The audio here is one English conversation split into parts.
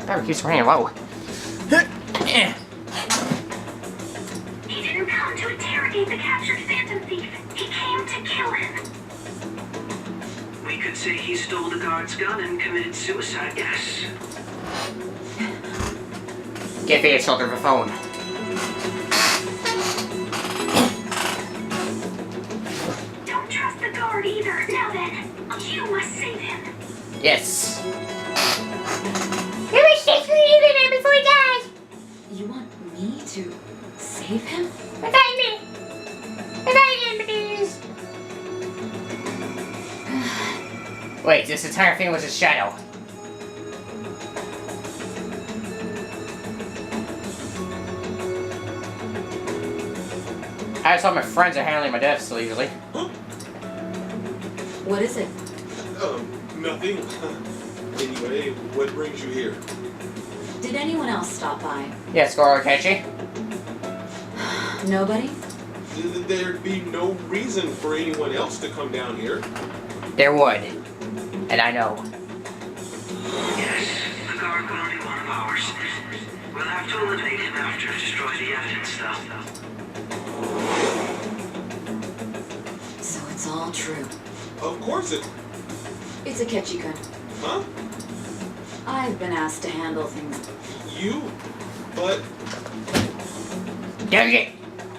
That keeps raining low. He didn't come to interrogate the captured Phantom Thief. He came to kill him. We could say he stole the guard's gun and committed suicide, yes. Give the shoulder the phone. Don't trust the guard either. Now then, you must save him. Yes. You must save him before he dies. You want me to save him? Revive me. Revive him, please. Wait, this entire thing was a shadow. I just thought my friends are handling my death so easily. What is it? Nothing. Anyway, what brings you here? Did anyone else stop by? Yes, Goro Kechi. Nobody? There'd be no reason for anyone else to come down here. There would. And I know. Yes, the guard will be one of ours. We'll have to eliminate him after destroy the evidence, though. So it's all true. Of course it. It's a Ketchi-kun. Huh? I've been asked to handle things. You? But Don't get...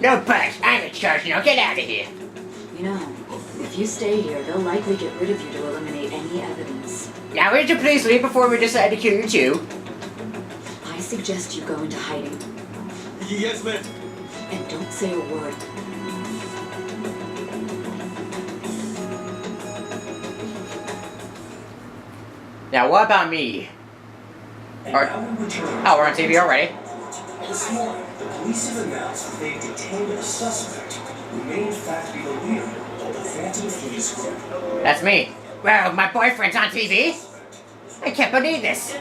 No bugs. I'm in charge now. Get out of here. You know, if you stay here, they'll likely get rid of you to eliminate any evidence. Now, would you please leave before we decide to kill you too? I suggest you go into hiding. yes, ma'am. And don't say a word. Now, what about me? Oh, we're on TV already. This morning, the police have announced that they detained a suspect who may in fact be the leader of the Phantom Thieves group. That's me. Well, my boyfriend's on TV. I can't believe this.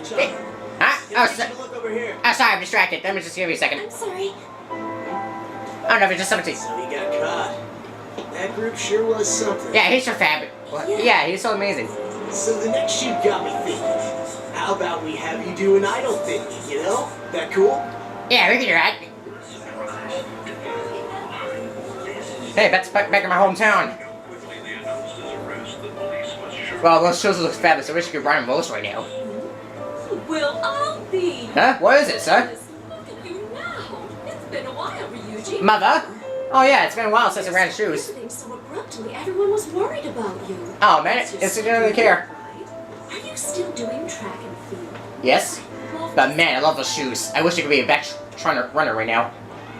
Huh? Oh, sorry, I'm distracted. Let me just give you a second. I'm sorry. I don't know if it's just something. So he got caught. That group sure was something. Yeah, he's so fab. Well, yeah, he's so amazing. So the next shoot got me thinking. How about we have you do an idol thing, you know? That cool? Yeah, we can do that. Hey, that's back in my hometown. Well, those shows look fabulous. I wish you could run most right now. We'll all be. Huh? What is it, sir? Look at you now. It's been a while, Ryuji. Mother? Oh yeah, it's been a while since I ran shoes. Leaving so abruptly, everyone was worried about you. Oh man, it's really care. Are you still doing track and field? Yes. But man, I love those shoes. I wish I could be a back runner right now.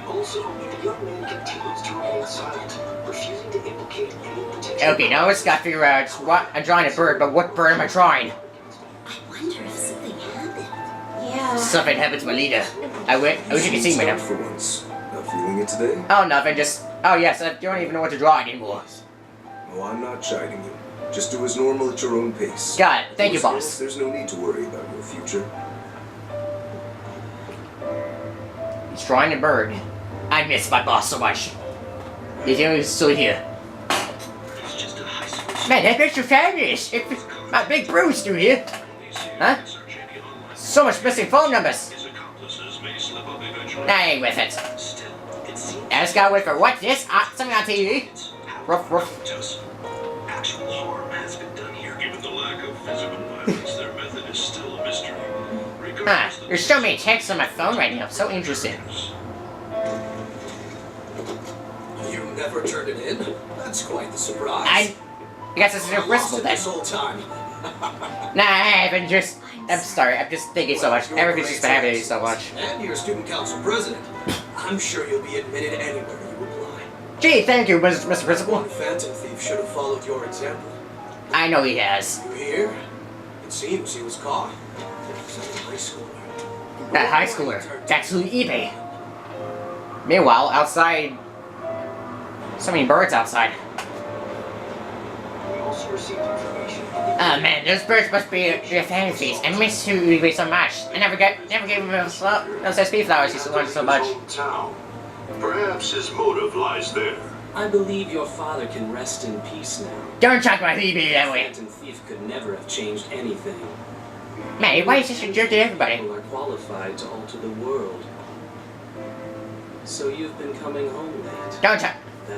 Also, the young man continues to remain silent, refusing to implicate any potential. Okay, now I just gotta figure out what I'm drawing a bird, but what bird am I drawing? I wonder if something happened. Yeah. Something happened to my leader. I wish you could see me now. For once. Not feeling it today? Oh, nothing, just... Oh yes, I don't even know what to draw anymore. No, I'm not chiding you. Just do as normal at your own pace. Got it. Thank you, For boss. There's no need to worry about your future. He's drawing a bird. I miss my boss so much. He's only still here. Man, that picture fabulous. It's my big Bruce dude here. Huh? So much missing phone numbers. I ain't with it. I just gotta wait for what? This? Something on TV? Ruff, ruff. Actual harm has been done here. Given the lack of physical violence, their method is still a mystery. Huh. There's so many texts on my phone right now. So interesting. You never turned it in? That's quite the surprise. I guess it's a risk then. This whole time. Nah, I haven't just... I'm sorry, I'm just thinking so much. Everything's just been happening so much. And you're student council president. I'm sure you'll be admitted anywhere you apply. Gee, thank you, Mr. Principal. One Phantom Thief should have followed your example. I know he has. You hear? It seems he was caught. Such a high schooler. That high schooler. That's who eBay. Meanwhile, outside... So many birds outside. We also received information. Oh man, those birds must be your fantasies. I miss eBay so much. I never gave him those SP flowers he wanted so much. Hometown. Perhaps his motive lies there. I believe your father can rest in peace now. Don't talk about eBay that way. Phantom Thief could never have changed anything. Man, why is he such a jerk to everybody? People are qualified to alter the world. So you've been coming home late. Don't you?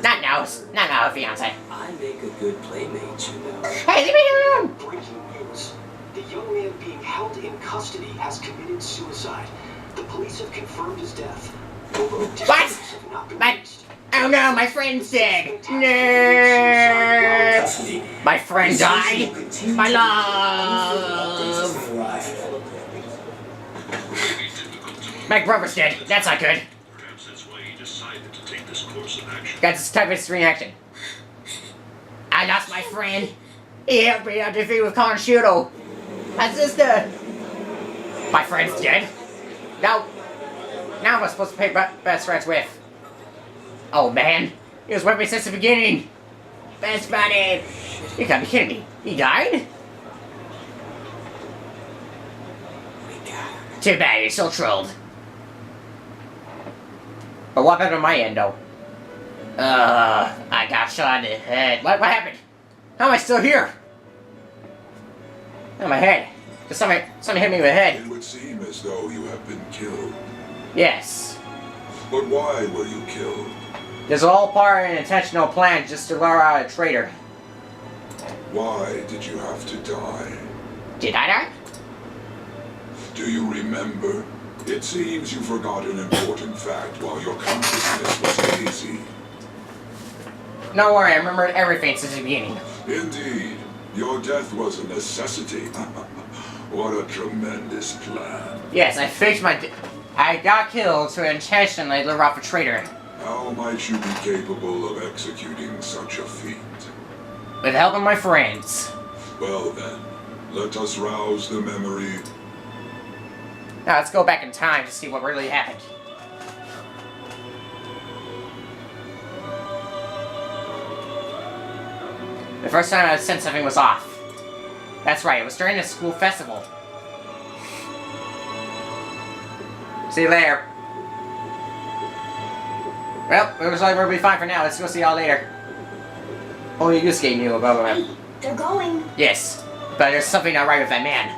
Not now. Not now, fiance. I make a good playmate, you know. Hey, leave me alone! Breaking news. The young man being held in custody has committed suicide. The police have confirmed his death. What? Have not been reached. Oh no, my friend's dead. No. My friend died. My love. My brother's dead. That's not good. Perhaps that's why he decided to take this course of action. Got this type of reaction. I lost my friend. He helped me out defeat with Conchudo. My sister. My friend's dead. No. Now I'm supposed to pay best friends with. Oh man, he was with me since the beginning. Best buddy. You gotta be kidding me. He died? Too bad, he's still trolled. But what happened on my end though? I got shot in the head. What happened? How am I still here? Oh, my head. Just somebody hit me with the head. It would seem as though you have been killed. Yes. But why were you killed? This is all part of an intentional plan just to lure out a traitor. Why did you have to die? Did I die? Do you remember? It seems you forgot an important fact while your consciousness was hazy. Don't worry, I remembered everything since the beginning. Indeed. Your death was a necessity. What a tremendous plan. Yes, I faked I got killed to intentionally lure off a traitor. How might you be capable of executing such a feat? With the help of my friends. Well then, let us rouse the memory. Now let's go back in time to see what really happened. The first time I sensed something was off. That's right, it was during the school festival. See you later. Well, it looks like we'll be fine for now. Let's go see y'all later. Only Yusuke knew about him. Hey, they're going. Yes, but there's something not right with that man.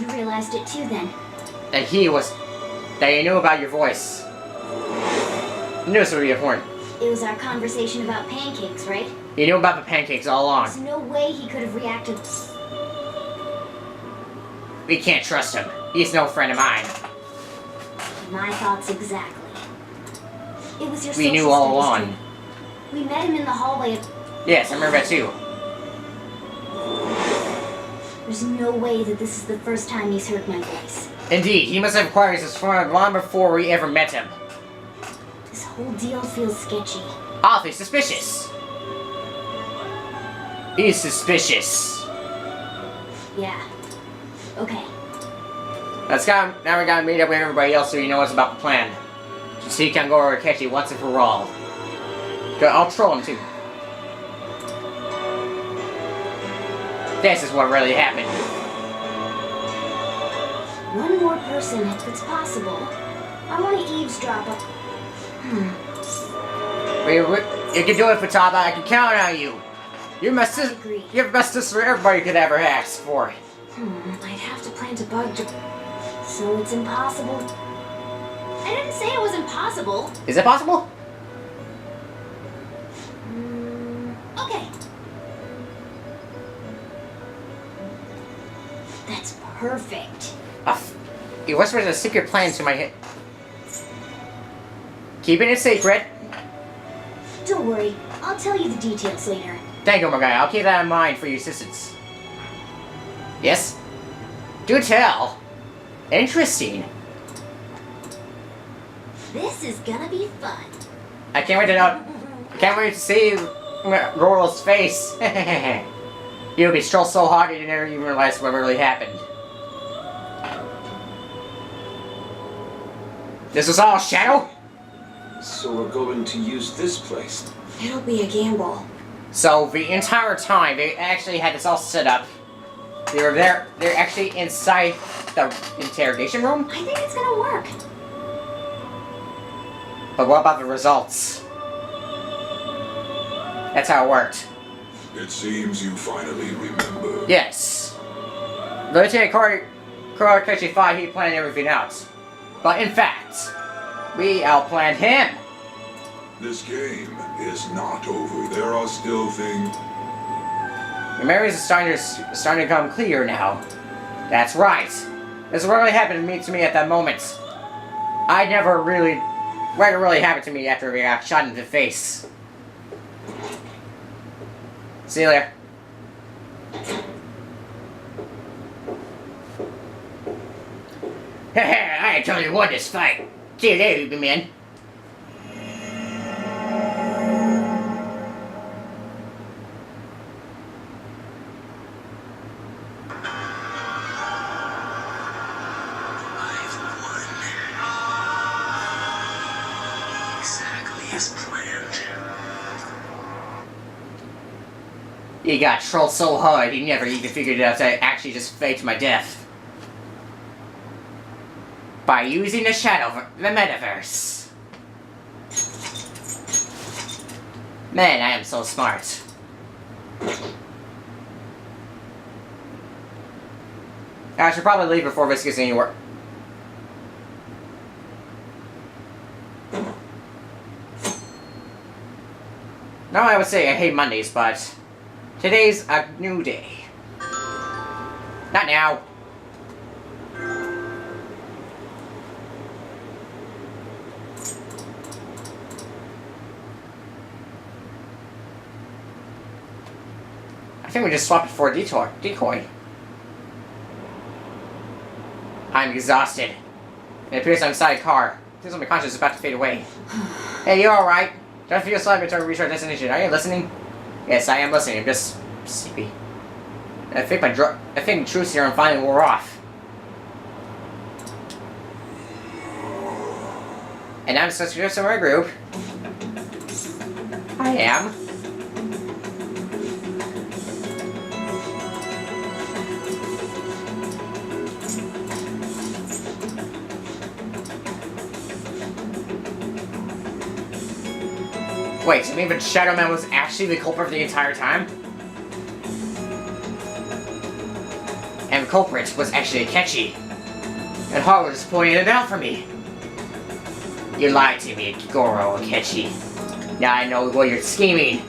You realized it too then. That he knew about your voice. He knew this would be important. It was our conversation about pancakes, right? He knew about the pancakes all along. There's no way he could have reacted. We can't trust him. He's no friend of mine. My thoughts exactly. It was your We knew all along. We met him in the hallway of... Yes, I remember that too. There's no way that this is the first time he's heard my voice. Indeed, he must have acquired his phone long before we ever met him. This whole deal feels sketchy. Awfully suspicious. He's suspicious. Yeah. Okay. Now we gotta meet up with everybody else so you know what's about the plan. So you can go over Akechi once and for all. I'll troll him too. This is what really happened. One more person if it's possible. I want to eavesdrop up. You can do it, Futaba. I can count on you. You're my sister. You're the best sister everybody could ever ask for. I'd have to plant a bug to... So it's impossible. I didn't say it was impossible. Is it possible? Okay. That's perfect. He whispered a secret plan to my head. Keeping it secret. Don't worry. I'll tell you the details later. Thank you, my guy. I'll keep that in mind for your assistance. Yes? Do tell. Interesting. This is gonna be fun. I can't wait to know. I can't wait to see Goro's face. You'll be stressed so hard you never even realize what really happened. This was all a shadow? So we're going to use this place. It'll be a gamble. So the entire time they actually had this all set up. They were there. They're actually inside the interrogation room. I think it's gonna work. But what about the results? That's how it worked. It seems you finally remember. Yes. Lieutenant Catchy thought he planned everything out. But in fact, we outplanned him. This game is not over. There are still things. Your memories are starting to come clear now. That's right. This is what really happened to me at that moment. What really happened to me after we got shot in the face. See you later. I totally won this fight. See you later, man. He got trolled so hard, he never even figured it out that I actually just faked my death. By using the the metaverse. Man, I am so smart. I should probably leave before this gets any work. Now I would say I hate Mondays, but today's a new day. Not now. I think we just swapped it for a decoy. I'm exhausted. It appears I'm inside a car. It feels like my conscience is about to fade away. Hey, you alright? Don't feel sluggish until we reach our destination. Are you listening? Yes, I am listening. I'm just sleepy. I think the truth serum finally wore off. And I'm supposed to go somewhere group. I am. Wait, so maybe Shadow Man was actually the culprit the entire time? And the culprit was actually Akechi. And Haru just pointed it out for me. You lied to me, Goro Akechi. Now I know what you're scheming.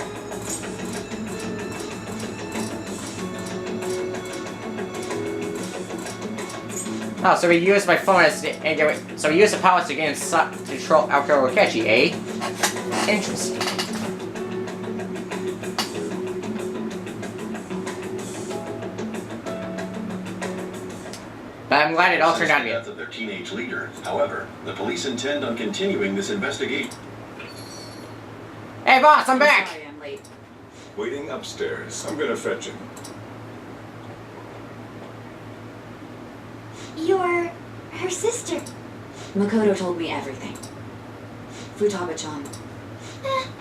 Oh, so we used my phone so we used the powers to gain to troll out Goro Akechi, eh? Interesting. But I'm glad it all turned out to be. The death of their teenage leader. However, the police intend on continuing this investigation. Hey boss, I'm back! Sorry I'm late. Waiting upstairs. I'm gonna fetch him. You're her sister. Makoto told me everything. Futaba-chan.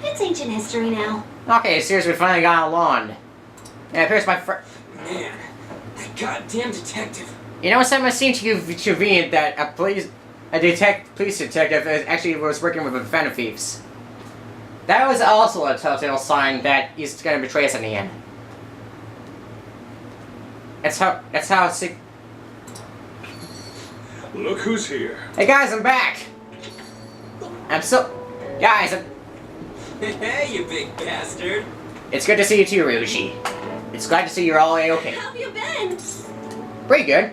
It's ancient history now. Okay, seriously, we finally got along. Yeah, here's my friend. Man, that goddamn detective. You know, something seemed to convenient that a police detective actually was working with the Phantom Thieves. That was also a telltale sign that he's gonna betray us in the end. That's how sick. Look who's here. Hey guys, I'm back! Guys, Hey, you big bastard. it's good to see you too, Ryuji. It's glad to see you're all A-okay. How have you been? Pretty good.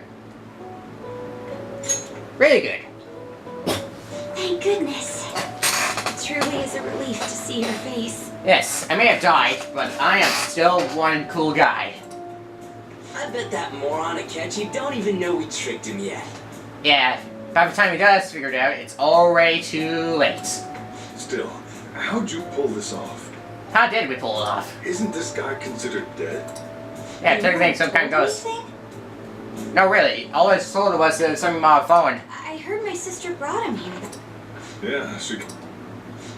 Really good. Thank goodness. It truly is a relief to see your face. Yes, I may have died, but I am still one cool guy. I bet that moron Akechi don't even know we tricked him yet. Yeah, by the time he does figure it out, it's already too late. Still, how'd you pull this off? How did we pull it off? Isn't this guy considered dead? Yeah, it took me some kind of ghost. No, really. All I told was something on my phone. I heard my sister brought him here. Yeah,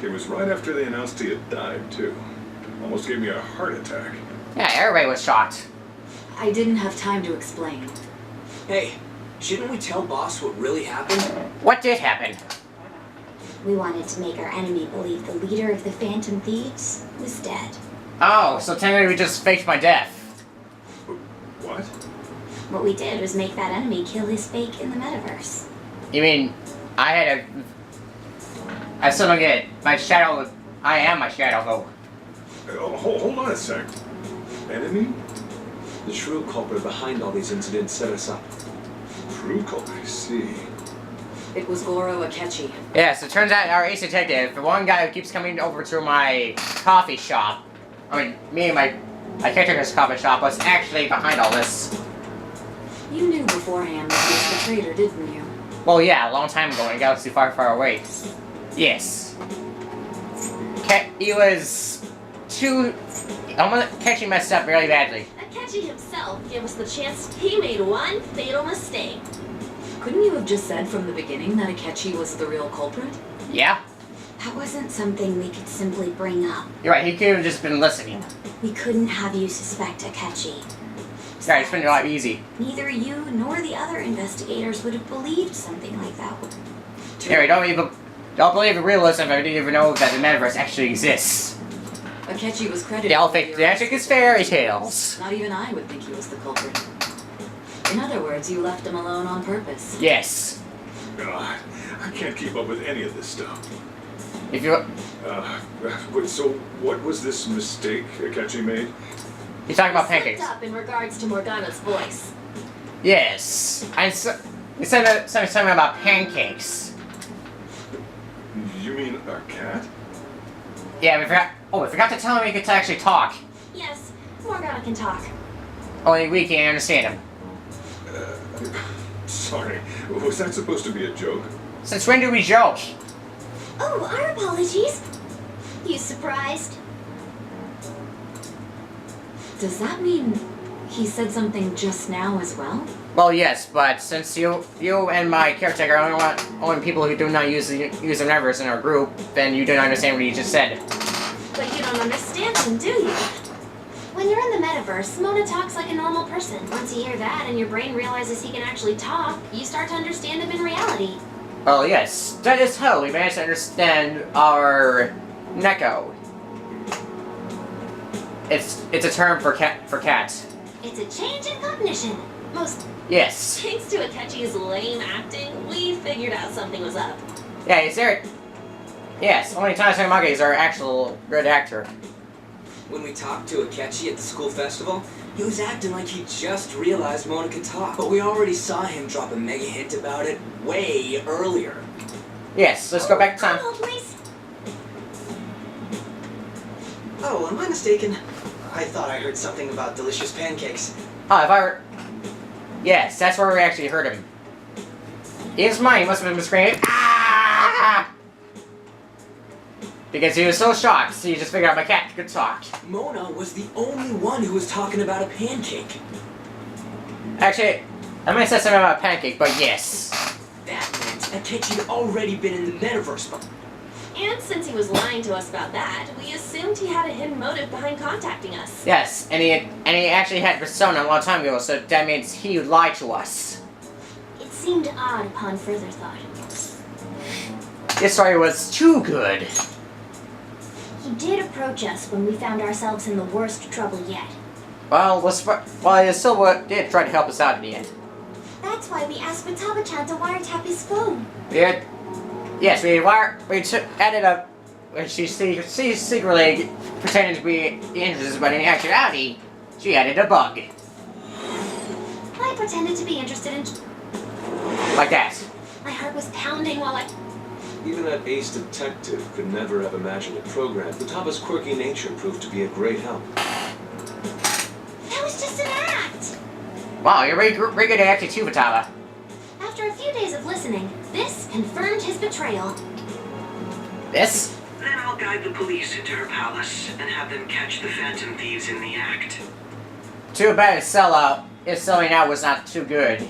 it was right after they announced he had died, too. Almost gave me a heart attack. Yeah, everybody was shocked. I didn't have time to explain. Hey, shouldn't we tell boss what really happened? What did happen? We wanted to make our enemy believe the leader of the Phantom Thieves was dead. Oh, so technically we just faked my death. What? What we did was make that enemy kill his fake in the metaverse. You mean, I still don't get it. My shadow, I am my shadow, though. Hold on a sec. Enemy? The true culprit behind all these incidents set us up. True culprit, I see. It was Goro Akechi. Yes, it turns out our ace detective, the one guy who keeps coming over to my coffee shop, I mean, me and my caretaker's coffee shop, was actually behind all this. You knew beforehand that he was the traitor, didn't you? Well, yeah, a long time ago in a galaxy far, far away. Yes. He was too... Akechi messed up really badly. Akechi himself gave us the chance. He made one fatal mistake. Couldn't you have just said from the beginning that Akechi was the real culprit? Yeah. That wasn't something we could simply bring up. You're right, he could have just been listening. We couldn't have you suspect Akechi. Yeah, it's been a lot easy. Neither you nor the other investigators would have believed something like that. Harry, don't believe the realism if I didn't even know that the metaverse actually exists. Akechi was credited. They all think the magic is fairy tales. Not even I would think he was the culprit. In other words, you left him alone on purpose. Yes. God, I can't keep up with any of this stuff. If you... Wait, so what was this mistake Akechi made? He's talking about pancakes. Up in regards to Morgana's voice. Yes. He said something about pancakes. You mean a cat? Yeah, we forgot... Oh, we forgot to tell him he could actually talk. Yes, Morgana can talk. Only we can understand him. Sorry, was that supposed to be a joke? Since when do we joke? Oh, our apologies. You surprised? Does that mean he said something just now as well? Well, yes, but since you and my caretaker only people who do not use the metaverse in our group, then you don't understand what he just said. But you don't understand him, do you? When you're in the metaverse, Mona talks like a normal person. Once you hear that and your brain realizes he can actually talk, you start to understand him in reality. Oh yes, that is how we managed to understand our Neko. It's a term for cats. It's a change in cognition. Yes. Thanks to Akechi's lame acting, we figured out something was up. Yeah, is there... Yes, only Tanaka Mage is our actual good actor. When we talked to Akechi at the school festival, he was acting like he just realized Mona could talk. But we already saw him drop a mega hint about it way earlier. Yes, let's go back to time. Please. Oh, am I mistaken? I thought I heard something about delicious pancakes. Oh, if I were... Yes, that's where we actually heard him. It's mine, he must have been screaming. Ah! Because he was so shocked, so he just figured out my cat could talk. Mona was the only one who was talking about a pancake. Actually, I might say something about a pancake, but yes. That meant Akechi had already been in the metaverse. And since he was lying to us about that, we assumed he had a hidden motive behind contacting us. Yes, and he actually had Persona a long time ago, so that means he would lie to us. It seemed odd upon further thought. This story was too good. He did approach us when we found ourselves in the worst trouble yet. Well, he still did try to help us out in the end. That's why we asked Futaba-chan to wiretap his phone. Yes, we added up. She secretly pretended to be interested, but in actuality, she added a bug. I pretended to be interested in... Like that. My heart was pounding while I... Even that ace detective could never have imagined a program. Futaba's quirky nature proved to be a great help. That was just an act! Wow, you're very good at acting too, Futaba. After a few days of listening, this confirmed his betrayal. This? Then I'll guide the police into her palace and have them catch the phantom thieves in the act. Too bad his selling out was not too good.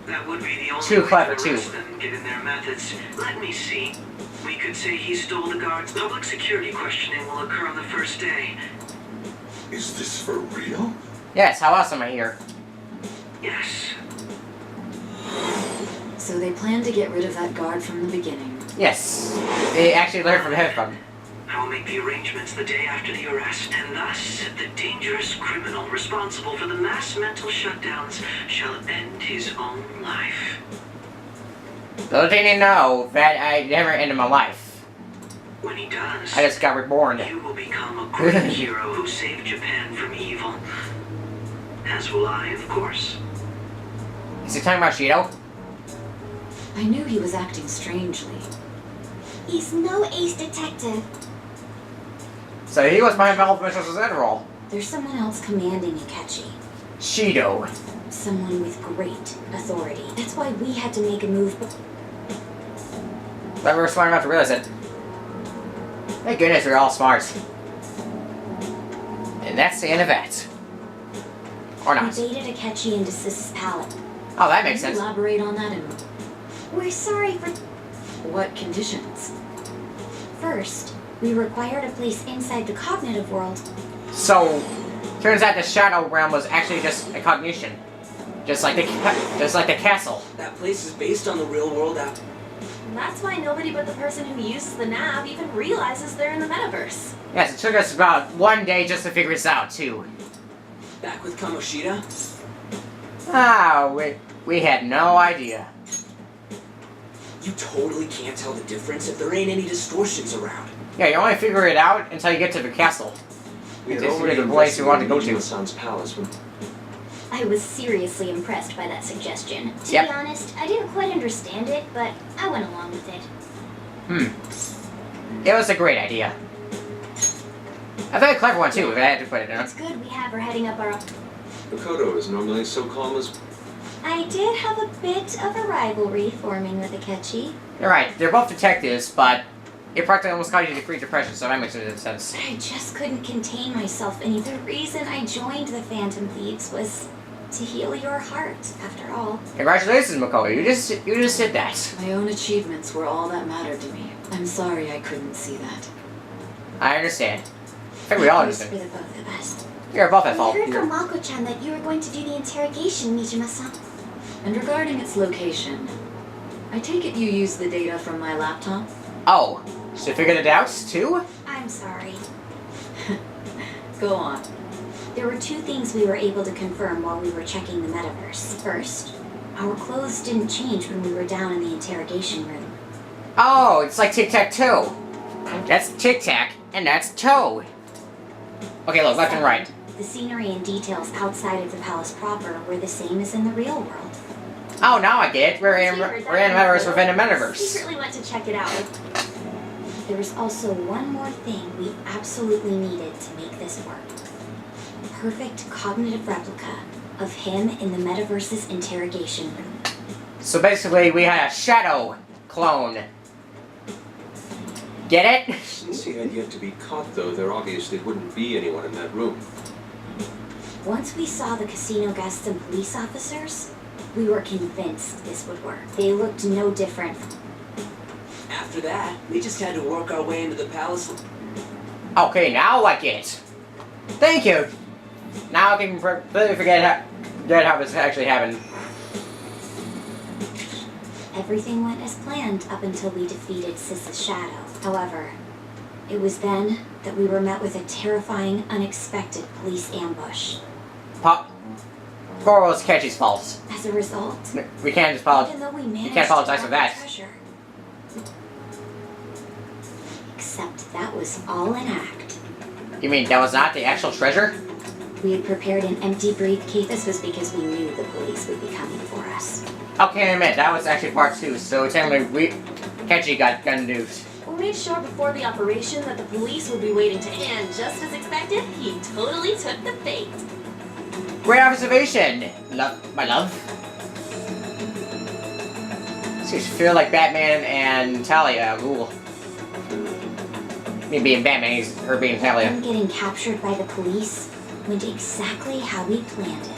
That would be the only Too way clever, to too. arrest them, given their methods. Let me see. We could say he stole the guards. Public security questioning will occur on the first day. Is this for real? Yes, how else am I here? Yes. So they planned to get rid of that guard from the beginning. Yes. They actually learned from him. I will make the arrangements the day after the arrest, and thus the dangerous criminal responsible for the mass mental shutdowns shall end his own life. Little did you know that I never ended my life. When he does, I just got reborn. you will become a great hero who saved Japan from evil. As will I, of course. Is he talking about Shido? I knew he was acting strangely. He's no ace detective. So he was my involved Mrs. Zenroll. There's someone else commanding Akechi. Shido. Someone with great authority. That's why we had to make a move. But we were smart enough to realize it. Thank goodness we're all smart. And that's the end of that. Or not. We baited Akechi into Sis's pallet. Oh, that makes Can you sense. elaborate on that and We're sorry for... what conditions? First, we required a place inside the cognitive world. So, turns out the Shadow Realm was actually just a cognition. Just like the castle. That place is based on the real world app. And that's why nobody but the person who uses the nav even realizes they're in the metaverse. Yes, it took us about 1 day just to figure this out, too. Back with Kamoshida? Ah, we had no idea. You totally can't tell the difference if there ain't any distortions around. Yeah, you only figure it out until you get to the castle. We had It's already the place we want to go to. Son's palace when I was seriously impressed by that suggestion. To Yep. be honest, I didn't quite understand it, but I went along with it. It was a great idea. A very clever one, too, if I had to put it in. It's good we have her heading up our... Makoto is normally so calm as... I did have a bit of a rivalry forming with Akechi. You're right, they're both detectives, but it practically almost caused you to create depression, so that makes sense. I just couldn't contain myself, and the reason I joined the Phantom Thieves was to heal your heart, after all. Congratulations, Makoto, you just did that. My own achievements were all that mattered to me. I'm sorry I couldn't see that. I understand. I think we all For understand. the both of us. You're both at fault. I heard from Mako-chan that you were going to do the interrogation, Mijima-san. And regarding its location, I take it you used the data from my laptop? Oh, so you figured it out, too? I'm sorry. Go on. There were two things we were able to confirm while we were checking the metaverse. First, our clothes didn't change when we were down in the interrogation room. Oh, it's like tic-tac-toe. That's tic-tac, and that's toe. Okay, look, left and right. The scenery and details outside of the palace proper were the same as in the real world. Oh, now I get it. We're in metaverse within a metaverse. Secretly went to check it out. There was also one more thing we absolutely needed to make this work. A perfect cognitive replica of him in the metaverse's interrogation room. So basically, we had a shadow clone. Get it? Since he had yet to be caught, though, there obviously wouldn't be anyone in that room. Once we saw the casino guests and police officers, we were convinced this would work. They looked no different. After that, we just had to work our way into the palace. Okay, now I get it. Thank you. Now I can completely forget how this actually happened. Everything went as planned up until we defeated Sis's shadow. However, it was then that we were met with a terrifying, unexpected police ambush. Poor was Kechi's fault. As a result, We can't just apologize. even though we You managed can't apologize to for grab that. the treasure, except that was all an act. You mean that was not the actual treasure? We had prepared an empty briefcase. This was because we knew the police would be coming for us. Okay, I admit, that was actually part 2, so technically Kechi got gun-duped. We made sure before the operation that the police would be waiting to, and just as expected, he totally took the bait. Great observation, my love. So you feel like Batman and Talia. Ooh. Me being Batman, her being Talia. Him getting captured by the police went exactly how we planned it.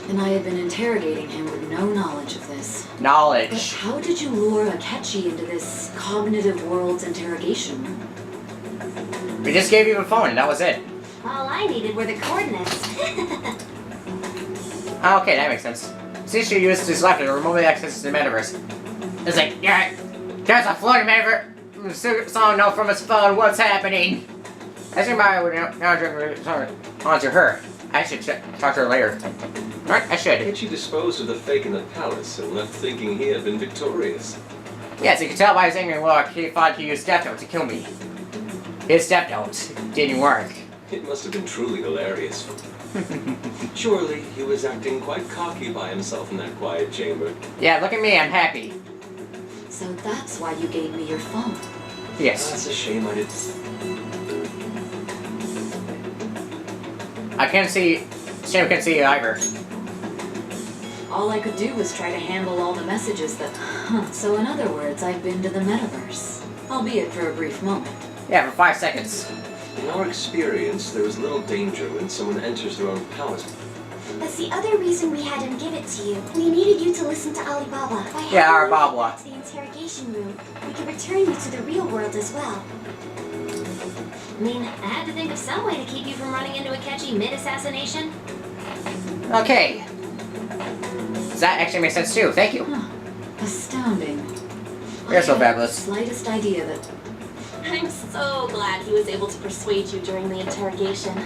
And I had been interrogating him with no knowledge of this. But Knowledge. how did you lure Akechi into this cognitive world's interrogation room? We just gave you a phone, and that was it. All I needed were the coordinates. Okay, that makes sense. Since you used this laptop to remotely access the metaverse. It's like, yeah, there's a floating saw a note from his phone. What's happening? I think I would now onto her. I should talk to her later. Alright, I should. Ketchy disposed of the fake in the palace and left thinking he had been victorious. Yes, you can tell by his angry look, he thought he used Death Note to kill me. His Death Note didn't work. It must have been truly hilarious. Surely he was acting quite cocky by himself in that quiet chamber. Yeah, look at me, I'm happy. So that's why you gave me your phone. Yes. That's a shame I didn't. I can't see. Sam can't see either. All I could do was try to handle all the messages that... So in other words, I've been to the metaverse. Albeit for a brief moment. Yeah, for 5 seconds. In our experience, there is little danger when someone enters their own palace. That's the other reason we had him give it to you. We needed you to listen to Alibaba. By Yeah, having you Alibaba. back to the interrogation room, we could return you to the real world as well. I mean, I had to think of some way to keep you from running into a catchy mid-assassination. Okay. That actually makes sense too. Thank you. Astounding. You're so I had fabulous. the slightest idea that... I'm so glad he was able to persuade you during the interrogation.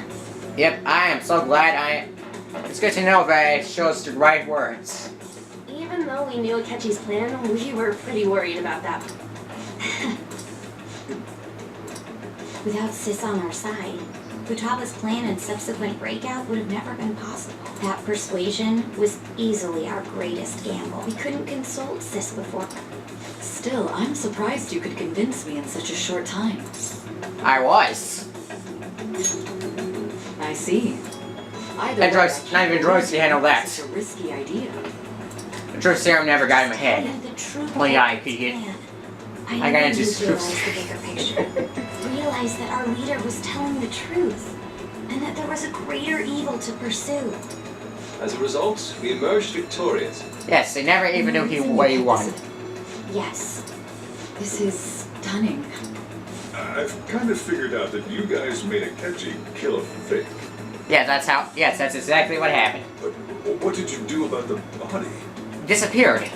Yep, I am so glad It's good to know that it shows the right words. Even though we knew Akechi's plan, we were pretty worried about that. Without Sis on our side, Futaba's plan and subsequent breakout would have never been possible. That persuasion was easily our greatest gamble. We couldn't consult Sis before. Still, I'm surprised you could convince me in such a short time. I was. I see. Not even drugs can handle that. Such a risky idea. The truth serum never got in my head. Only I could get. I got into realize the bigger picture. Realize that our leader was telling the truth, and that there was a greater evil to pursue. As a result, we emerged victorious. Yes, they never even knew what he won. Yes. This is stunning. I've kind of figured out that you guys made a catchy kill a fake. Yeah, that's exactly what happened. But what did you do about the body? Disappeared.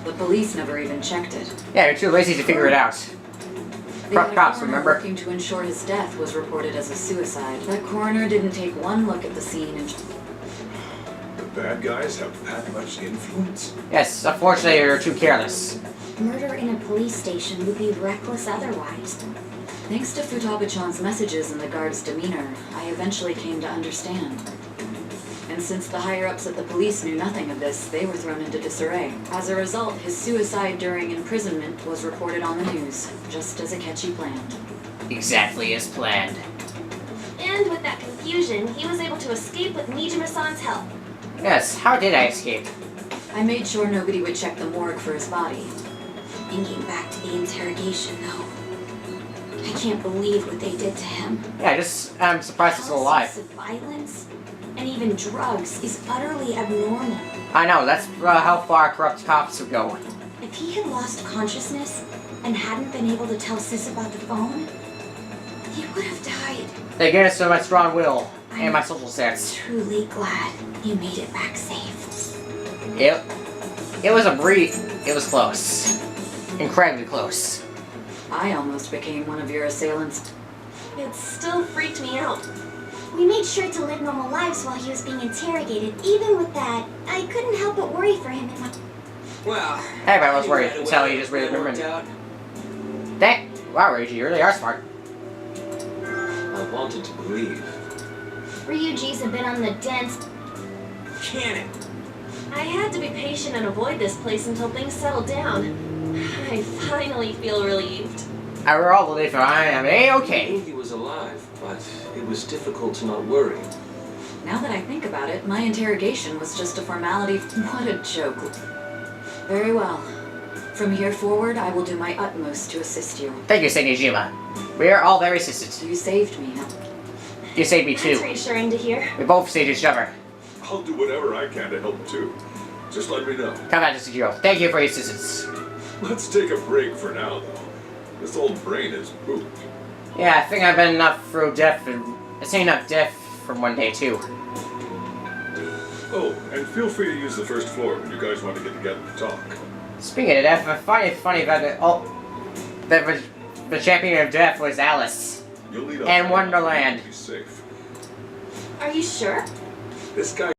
The police never even checked it. Yeah, they're too lazy to figure it out. Cops, remember? Working to ensure his death was reported as a suicide. That coroner didn't take one look at the scene and... The bad guys have that much influence? Yes, unfortunately they're too careless. Murder in a police station would be reckless otherwise. Thanks to Futaba-chan's messages and the guard's demeanor, I eventually came to understand. And since the higher-ups at the police knew nothing of this, they were thrown into disarray. As a result, his suicide during imprisonment was reported on the news, just as Akechi planned. Exactly as planned. And with that confusion, he was able to escape with Nijima-san's help. Yes, how did I escape? I made sure nobody would check the morgue for his body. Thinking back to the interrogation, though, I can't believe what they did to him. Yeah, I'm surprised he's still alive. Of violence and even drugs is utterly abnormal. I know, that's how far corrupt cops would go. If he had lost consciousness and hadn't been able to tell Sis about the phone, he would have died. They gave us my strong will and my social sense. Truly glad you made it back safe. It was a brief. It was close. Incredibly close. I almost became one of your assailants. It still freaked me out. We made sure to live normal lives while he was being interrogated. Even with that, I couldn't help but worry for him. Well, everybody was worried until he just really remembered. Wow, Reggie, you really are smart. I wanted to believe. Ryuji's a bit on the dense. Cannon. I had to be patient and avoid this place until things settled down. I finally feel relieved. We're all relieved. I am A-okay. I knew he was alive, but it was difficult to not worry. Now that I think about it, my interrogation was just a formality. What a joke. Very well. From here forward, I will do my utmost to assist you. Thank you, Senijima. We are all very assistant. You saved me. You saved me too. That's reassuring to hear. We both saved each other. I'll do whatever I can to help too. Just let me know. Come on, Sejiro. Thank you for your assistance. Let's take a break for now, though. This old brain is pooped. Yeah, I think I've been enough through death. I've seen enough death from one day too. Oh, and feel free to use the first floor when you guys want to get together and talk. Speaking of death, I find it funny that The champion of death was Alice. You'll lead up And to Wonderland. be safe. Are you sure? This guy